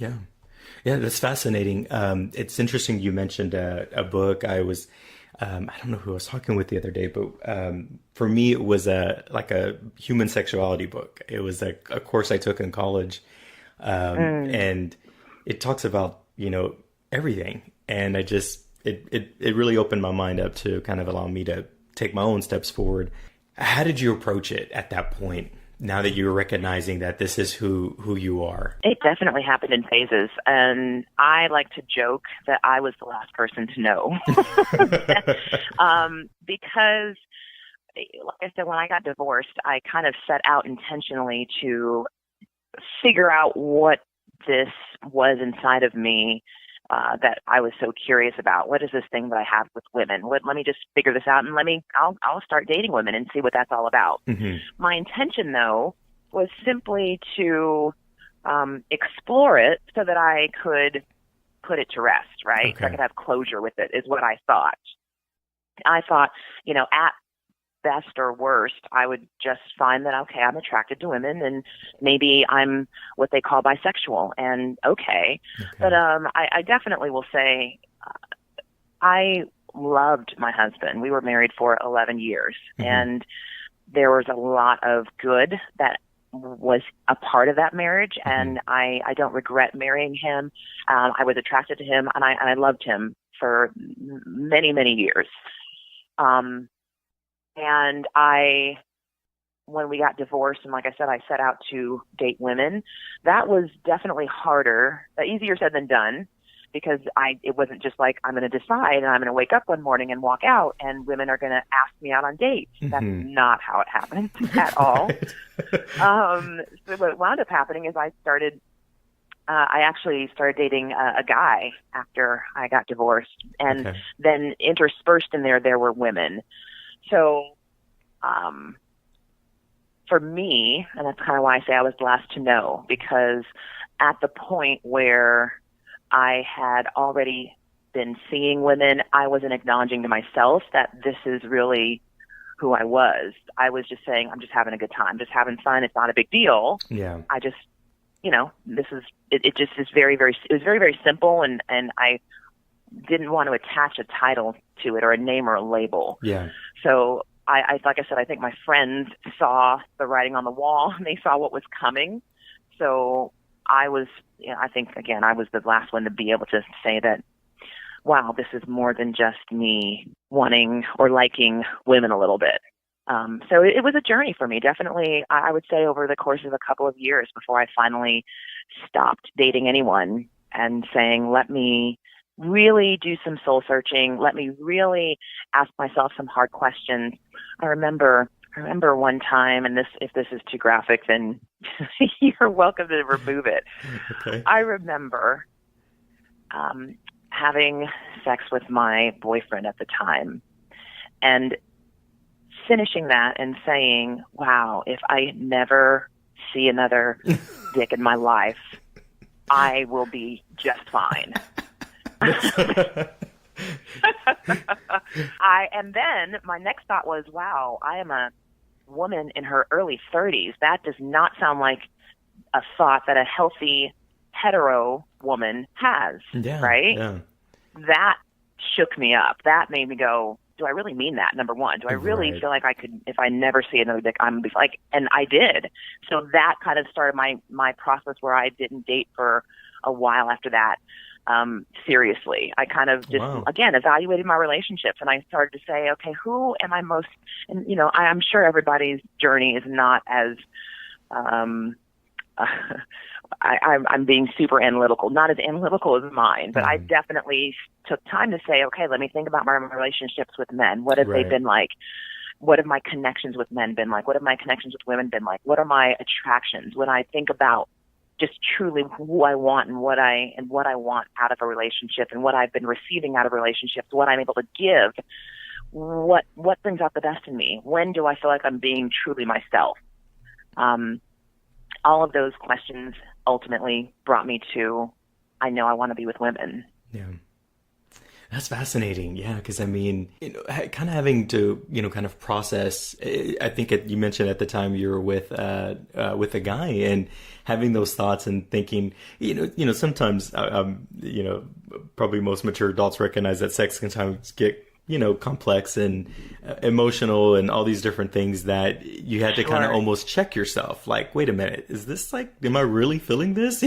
Yeah. Yeah, that's fascinating. It's interesting you mentioned a book. I don't know who I was talking with the other day, but for me, it was a human sexuality book. It was a course I took in college, Mm. and it talks about, everything. And it really opened my mind up to kind of allow me to take my own steps forward. How did you approach it at that point? Now that you're recognizing that this is who you are. It definitely happened in phases, and I like to joke that I was the last person to know. Because, like I said, when I got divorced, I kind of set out intentionally to figure out what this was inside of me that I was so curious about. What is this thing that I have with women? Let me just figure this out, and I'll start dating women and see what that's all about. Hmm. My intention, though, was simply to explore it so that I could put it to rest, right? So I Okay. could have closure with it, is what I thought. I thought, at best or worst, I would just find that, okay, I'm attracted to women and maybe I'm what they call bisexual, and okay. But Okay. I definitely will say I loved my husband. We were married for 11 years, Hmm. and there was a lot of good that was a part of that marriage, Hmm. and I don't regret marrying him. I was attracted to him, and I loved him for many, many years. Um, and when we got divorced, and like I said, I set out to date women, that was definitely harder, easier said than done, because it wasn't just like I'm going to decide and I'm going to wake up one morning and walk out and women are going to ask me out on dates. That's Hmm. not how it happened at all. Right. So what wound up happening is I actually started dating a guy after I got divorced, and Okay. then interspersed in there were women. So, um, for me, and that's kind of why I say I was the last to know, because at the point where I had already been seeing women, I wasn't acknowledging to myself that this is really who I was. I was just saying, I'm just having a good time, just having fun. It's not a big deal. Yeah. I just, this is, it just is very, very, it was very, very simple. And I didn't want to attach a title to it or a name or a label. Yeah. So like I said, I think my friends saw the writing on the wall and they saw what was coming. So I was, I think, again, I was the last one to be able to say that, wow, this is more than just me wanting or liking women a little bit. So it was a journey for me, definitely. I would say over the course of a couple of years before I finally stopped dating anyone and saying, let me really do some soul searching. Let me really ask myself some hard questions. I remember one time, and if this is too graphic, then you're welcome to remove it. Okay. I remember having sex with my boyfriend at the time and finishing that and saying, wow, if I never see another dick in my life, I will be just fine. And then my next thought was, wow, I am a woman in her early 30s. That does not sound like a thought that a healthy hetero woman has, Yeah. right? Yeah. That shook me up. That made me go, do I really mean that? Number one, do I really Right. feel like I could, if I never see another dick, I'm gonna be like, and I did. So that kind of started my process where I didn't date for a while after that. Seriously, I kind of just, Wow. again, evaluated my relationships, and I started to say, okay, who am I most, and I'm sure everybody's journey is not as, um, I'm being super analytical, not as analytical as mine, but I Mhm. definitely took time to say, okay, let me think about my relationships with men. What have they Right. been like? What have my connections with men been like? What have my connections with women been like? What are my attractions? When I think about just truly who I want and what I want out of a relationship and what I've been receiving out of relationships, what I'm able to give, what brings out the best in me? When do I feel like I'm being truly myself? Um, all of those questions ultimately brought me to, I know I want to be with women. Yeah. That's fascinating. Yeah, because I mean, kind of having to, kind of process. I think you mentioned at the time you were with a guy, and having those thoughts and thinking, sometimes, probably most mature adults recognize that sex can sometimes get, complex and emotional and all these different things that you had to kind of almost check yourself. Like, wait a minute, is this like, am I really feeling this?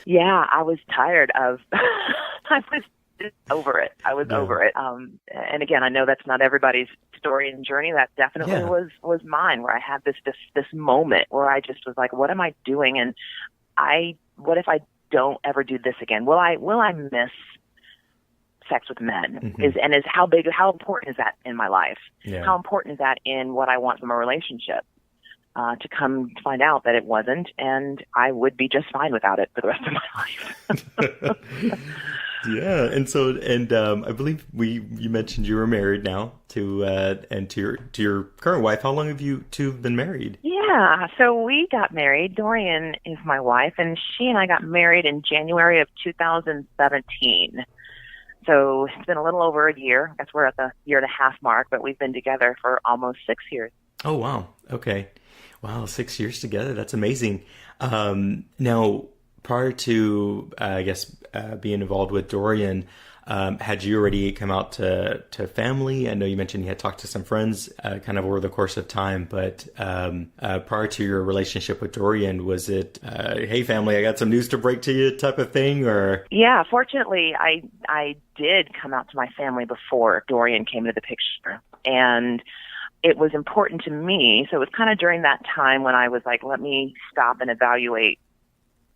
Yeah, I was tired of. I was over it. I was over it. And again, I know that's not everybody's story and journey. That definitely was mine, where I had this moment where I just was like, what am I doing? And what if I don't ever do this again? Will I miss sex with men? Mm-hmm. How important is that in my life? Yeah. How important is that in what I want from a relationship? To come to find out that it wasn't, and I would be just fine without it for the rest of my life. Yeah, and I believe you mentioned you were married now to your current wife. How long have you two been married? Yeah, so we got married. Dorian is my wife, and she and I got married in January of 2017. So it's been a little over a year. I guess we're at the 1.5 year mark, but we've been together for almost 6 years. Oh, wow. Okay. Wow, 6 years together. That's amazing. Now, prior to, being involved with Dorian, had you already come out to family? I know you mentioned you had talked to some friends kind of over the course of time, but prior to your relationship with Dorian, was it, hey, family, I got some news to break to you type of thing? Or Yeah, fortunately, I did come out to my family before Dorian came into the picture. And it was important to me. So it was kind of during that time when I was like, let me stop and evaluate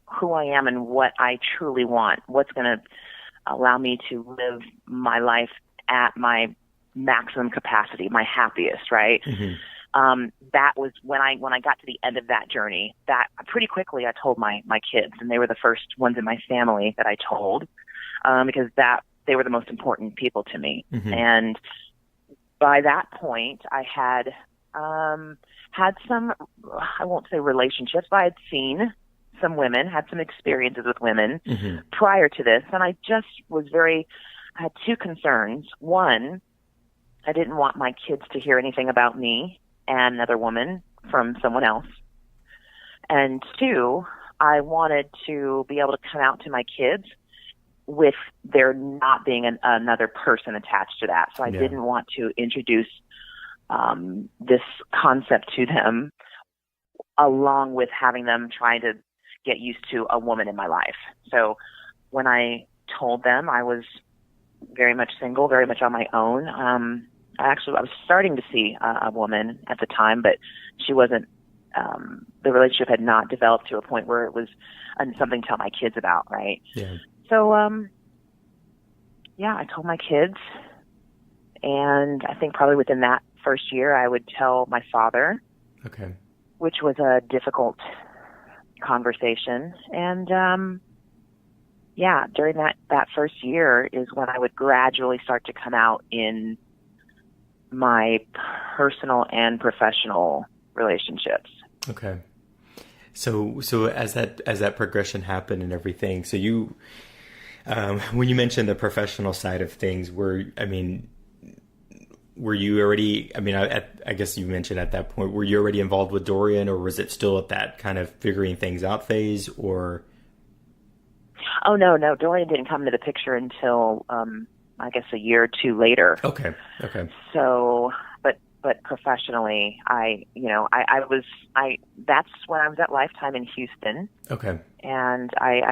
who I am and what I truly want, what's going to allow me to live my life at my maximum capacity, my happiest, right? Mm-hmm. That was when I got to the end of that journey. That pretty quickly I told my kids, and they were the first ones in my family that I told, because they were the most important people to me. Mm-hmm. And by that point, I had some, I won't say relationships, but I had seen some women, had some experiences with women mm-hmm. prior to this. And I just I had two concerns. One, I didn't want my kids to hear anything about me and another woman from someone else. And two, I wanted to be able to come out to my kids with there not being another person attached to that. So I didn't want to introduce this concept to them along with having them trying to get used to a woman in my life. So when I told them I was very much single, very much on my own, I was starting to see a woman at the time, but she wasn't, the relationship had not developed to a point where it was something to tell my kids about, right? Yeah. So, I told my kids, and I think probably within that first year, I would tell my father, okay, which was a difficult conversation. And, during that first year is when I would gradually start to come out in my personal and professional relationships. Okay. So as that progression happened and everything, so you, when you mentioned the professional side of things, were you already, I guess you mentioned at that point, were you already involved with Dorian, or was it still at that kind of figuring things out phase, or? Oh, no, Dorian didn't come into the picture until, I guess a year or two later. Okay. So, but professionally, that's when I was at Lifetime in Houston. Okay. And I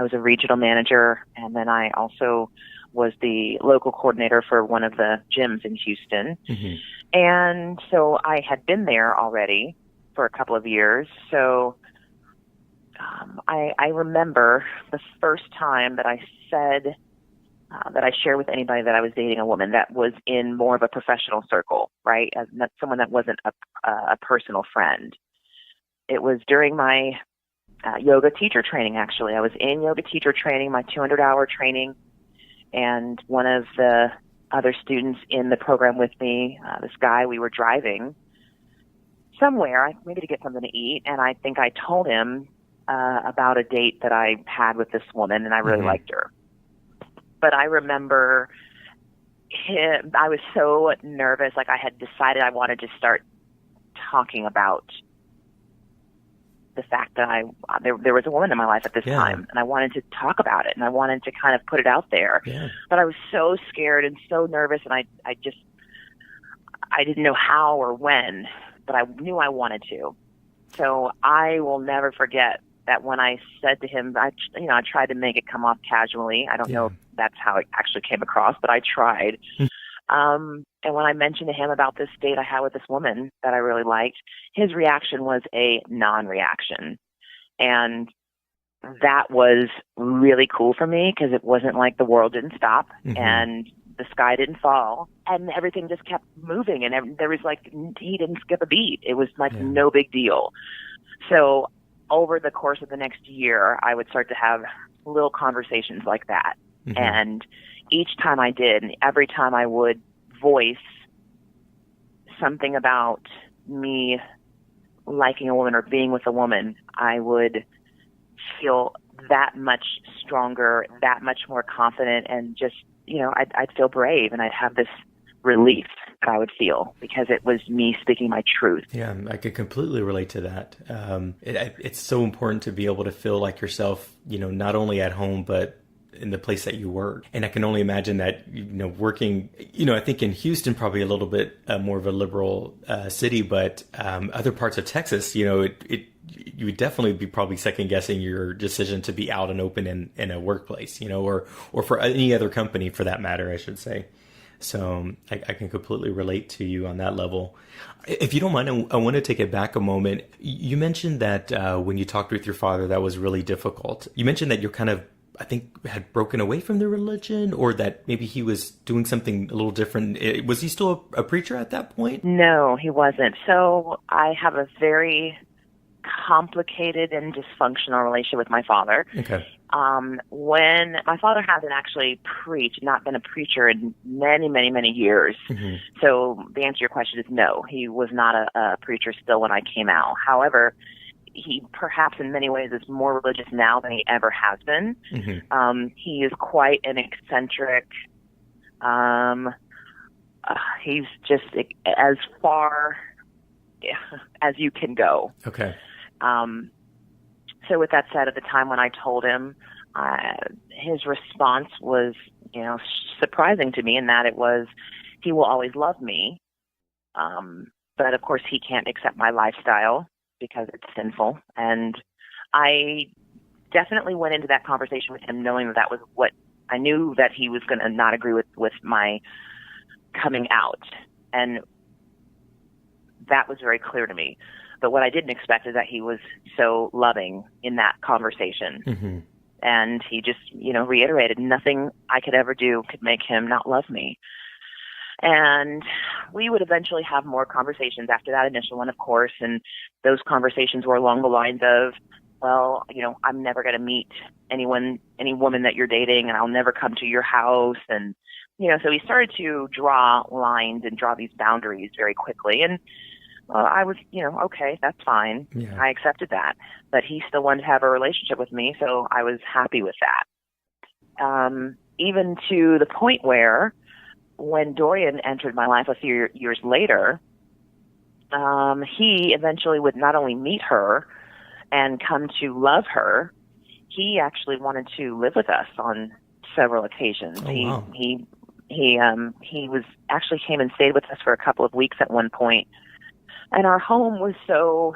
was a regional manager, and then I also was the local coordinator for one of the gyms in Houston. Mm-hmm. And so I had been there already for a couple of years. So I remember the first time that I said, that I shared with anybody that I was dating a woman that was in more of a professional circle, right? As not someone that wasn't a personal friend. It was during my yoga teacher training, actually. I was in yoga teacher training, my 200-hour training, and one of the other students in the program with me, this guy, we were driving somewhere, maybe to get something to eat, and I think I told him about a date that I had with this woman, and I really mm-hmm. liked her. But I remember I was so nervous. Like I had decided I wanted to start talking about the fact that there was a woman in my life at this time, and I wanted to talk about it, and I wanted to kind of put it out there. Yeah. But I was so scared and so nervous, and I didn't know how or when, but I knew I wanted to. So I will never forget that when I said to him, I tried to make it come off casually. I don't know if that's how it actually came across, but I tried. And when I mentioned to him about this date I had with this woman that I really liked, his reaction was a non-reaction. And that was really cool for me because it wasn't like the world didn't stop and the sky didn't fall and everything just kept moving. And there was like, he didn't skip a beat. It was like no big deal. So over the course of the next year, I would start to have little conversations like that. And each time I did, and every time I would voice something about me liking a woman or being with a woman, I would feel that much stronger, that much more confident, and just, I'd feel brave, and I'd have this relief that I would feel because it was me speaking my truth. Yeah, I could completely relate to that. It's so important to be able to feel like yourself, not only at home, but in the place that you work. And I can only imagine that, working, I think in Houston, probably a little bit more of a liberal city, but other parts of Texas, you would definitely be probably second guessing your decision to be out and open in a workplace, or for any other company for that matter, I should say. So I can completely relate to you on that level. If you don't mind, I want to take it back a moment. You mentioned that when you talked with your father, that was really difficult. You mentioned that you're kind of, I think, had broken away from the religion, or that maybe he was doing something a little different. Was he still a preacher at that point? No, he wasn't. So I have a very complicated and dysfunctional relationship with my father. Okay. When my father hasn't actually not been a preacher in many, many, many years. So the answer to your question is no, he was not a preacher still when I came out. However, he perhaps in many ways is more religious now than he ever has been. He is quite an eccentric. He's just as far as you can go. Okay. So with that said, at the time when I told him, his response was, surprising to me in that it was, he will always love me. But of course he can't accept my lifestyle because it's sinful. And I definitely went into that conversation with him knowing that was what I knew, that he was going to not agree with my coming out. And that was very clear to me. But what I didn't expect is that he was so loving in that conversation. And he just, reiterated nothing I could ever do could make him not love me. And we would eventually have more conversations after that initial one, of course. And those conversations were along the lines of, well, I'm never going to meet any woman that you're dating, and I'll never come to your house. And, so we started to draw lines and draw these boundaries very quickly. And I was, okay, that's fine. Yeah. I accepted that. But he still wanted to have a relationship with me, so I was happy with that. Even to the point where when Dorian entered my life a few years later, he eventually would not only meet her and come to love her, he actually wanted to live with us on several occasions. Oh, wow. He was actually came and stayed with us for a couple of weeks at one point. And our home was so,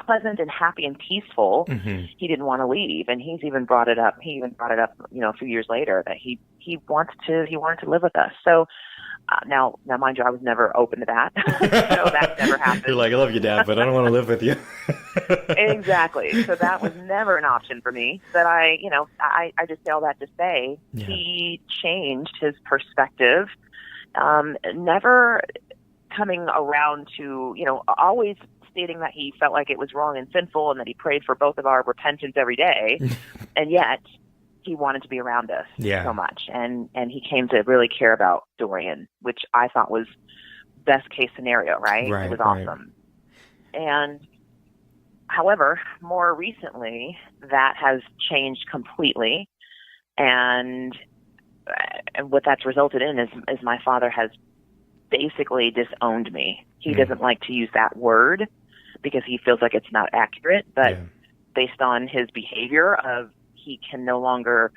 pleasant and happy and peaceful. He didn't want to leave. And he even brought it up, a few years later that he wanted to live with us. So now mind you, I was never open to that. So that never happened. You're like, I love you, Dad, but I don't want to live with you. Exactly. So that was never an option for me. But I just say all that to say, he changed his perspective. Never coming around to, always stating that he felt like it was wrong and sinful and that he prayed for both of our repentance every day. And yet he wanted to be around us so much. And he came to really care about Dorian, which I thought was best case scenario, right? It was awesome. And however, more recently that has changed completely. And what that's resulted in is my father has basically disowned me. He doesn't like to use that word because he feels like it's not accurate, but based on his behavior of he can no longer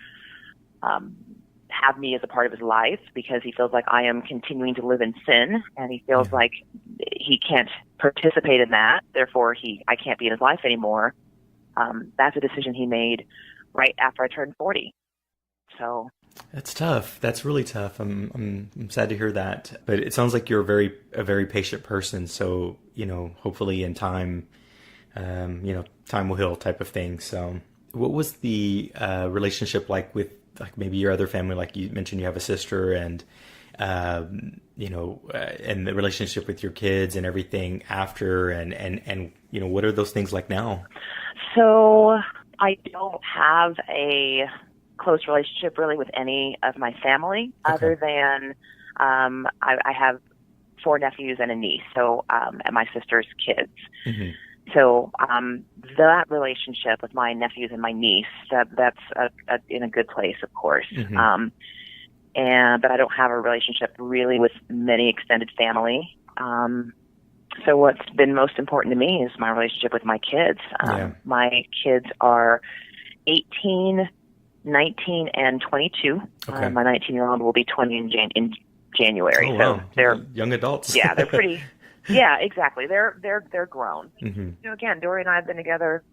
have me as a part of his life because he feels like I am continuing to live in sin, and he feels like he can't participate in that. Therefore, I can't be in his life anymore. That's a decision he made right after I turned 40. So that's tough. That's really tough. I'm sad to hear that. But it sounds like you're a very patient person. So, hopefully in time, time will heal type of thing. So what was the relationship like with maybe your other family? Like you mentioned, you have a sister, and and the relationship with your kids and everything after, and what are those things like now? So I don't have a close relationship really with any of my family, other than I have 4 nephews and a niece, so and my sister's kids. Mm-hmm. So that relationship with my nephews and my niece, that's in a good place, of course. Mm-hmm. But I don't have a relationship really with many extended family. So what's been most important to me is my relationship with my kids. My kids are 18, 19, and 22. Okay. My 19-year-old will be 20 in January. Oh, so wow. they're young adults. Yeah, they're pretty. Yeah, exactly. They're grown. Mm-hmm. Again, Dory and I have been together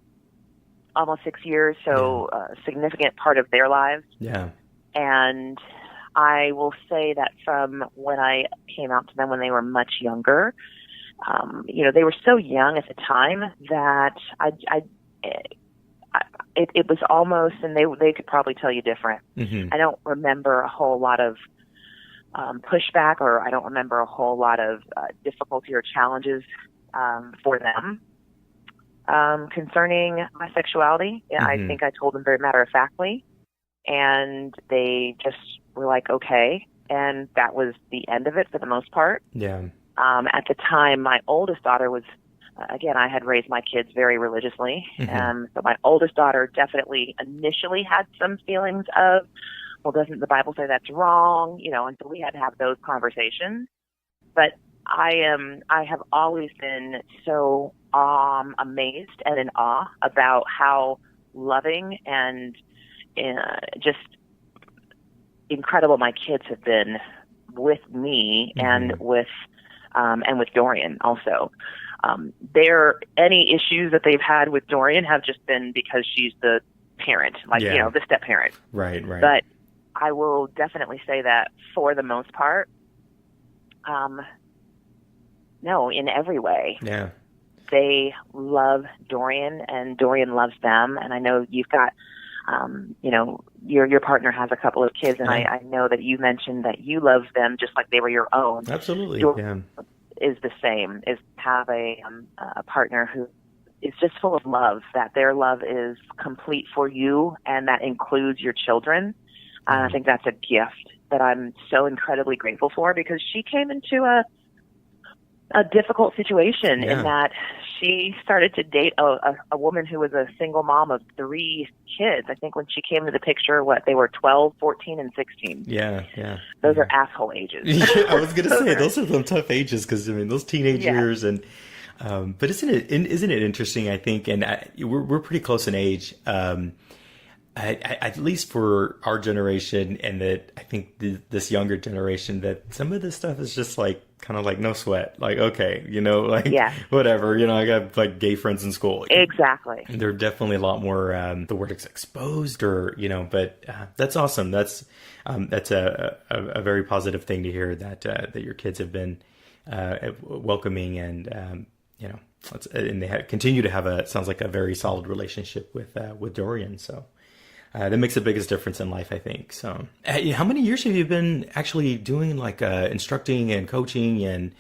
almost 6 years, so a significant part of their lives. Yeah. And I will say that from when I came out to them when they were much younger, they were so young at the time that it was almost, and they could probably tell you different. Mm-hmm. I don't remember a whole lot of pushback, or I don't remember a whole lot of difficulty or challenges for them concerning my sexuality. Mm-hmm. I think I told them very matter-of-factly, and they just were like, okay, and that was the end of it for the most part. Yeah. At the time, my oldest daughter was, again, I had raised my kids very religiously, so my oldest daughter definitely initially had some feelings of, well, doesn't the Bible say that's wrong? And so we had to have those conversations. But I have always been so amazed and in awe about how loving and just incredible my kids have been with me and with Dorian also. Any issues that they've had with Dorian have just been because she's the parent, the step parent. Right. But I will definitely say that for the most part, no, in every way. Yeah. They love Dorian and Dorian loves them. And I know you've got, your partner has a couple of kids, and I know that you mentioned that you love them just like they were your own. Absolutely. Is the same, is have a partner who is just full of love, that their love is complete for you, and that includes your children. I think that's a gift that I'm so incredibly grateful for, because she came into a difficult situation in that she started to date a woman who was a single mom of 3 kids. I think when she came to the picture, they were 12, 14, and 16. Yeah. Those are asshole ages. I was going to say, those are some tough ages, because, those teenage years. And but isn't it interesting, I think, and we're pretty close in age, at least for our generation, and that I think this younger generation, that some of this stuff is just kind of no sweat. Okay, whatever, I got gay friends in school. Exactly. They're definitely a lot more, the word is exposed, or, but that's awesome. That's a very positive thing to hear, that your kids have been welcoming, and, and they continue to have sounds like a very solid relationship with Dorian. So. That makes the biggest difference in life, I think. So, how many years have you been actually doing instructing and coaching and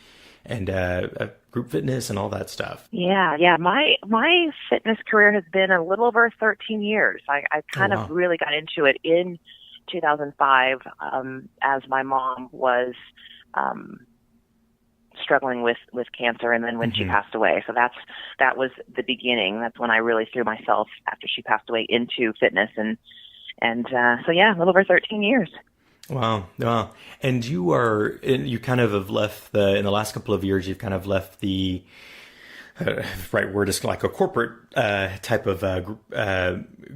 group fitness and all that stuff? Yeah. My fitness career has been a little over 13 years. I kind of really got into it in 2005 as my mom was struggling with cancer, and then when she passed away. So that was the beginning. That's when I really threw myself, after she passed away, into fitness and And so, yeah, a little over 13 years. Wow. Wow. And you kind of have left in the last couple of years, you've kind of left the, right word is like a corporate type of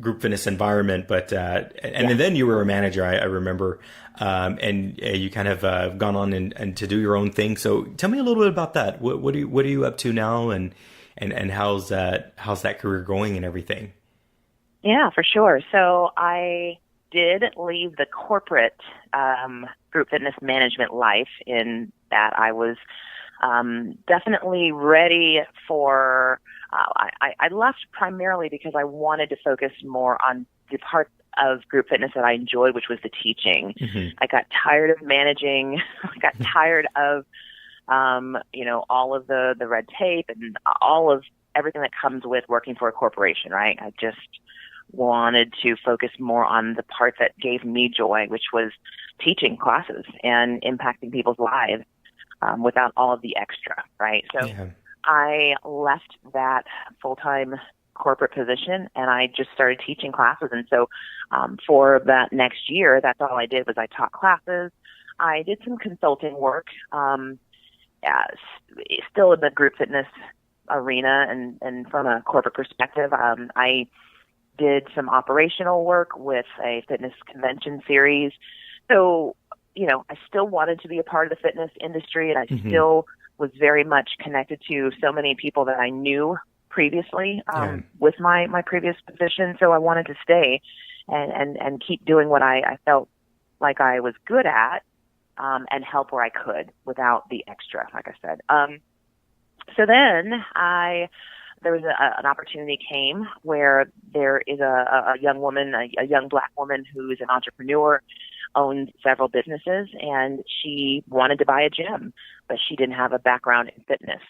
group fitness environment, but and then you were a manager, I remember, and you kind of gone on and to do your own thing. So tell me a little bit about that. What are you up to now, and how's that career going and everything? Yeah, for sure. So I did leave the corporate group fitness management life, in that I was definitely ready for, I left primarily because I wanted to focus more on the part of group fitness that I enjoyed, which was the teaching. Mm-hmm. I got tired of managing. I got tired of, all of the red tape and all of everything that comes with working for a corporation, right? I just wanted to focus more on the part that gave me joy, which was teaching classes and impacting people's lives. Without all of the extra, right? So yeah. I left that full-time corporate position, and I just started teaching classes. And so for that next year, that's all I did was I taught classes. I did some consulting work, still in the group fitness arena, and from a corporate perspective, I did some operational work with a fitness convention series. So I still wanted to be a part of the fitness industry, and I mm-hmm. still was very much connected to so many people that I knew previously with my previous position. So I wanted to stay and keep doing what I felt like I was good at, and help where I could without the extra, like I said. So then there was an opportunity came where there is a young woman, a young Black woman who is an entrepreneur, owned several businesses, and she wanted to buy a gym, but she didn't have a background in fitness.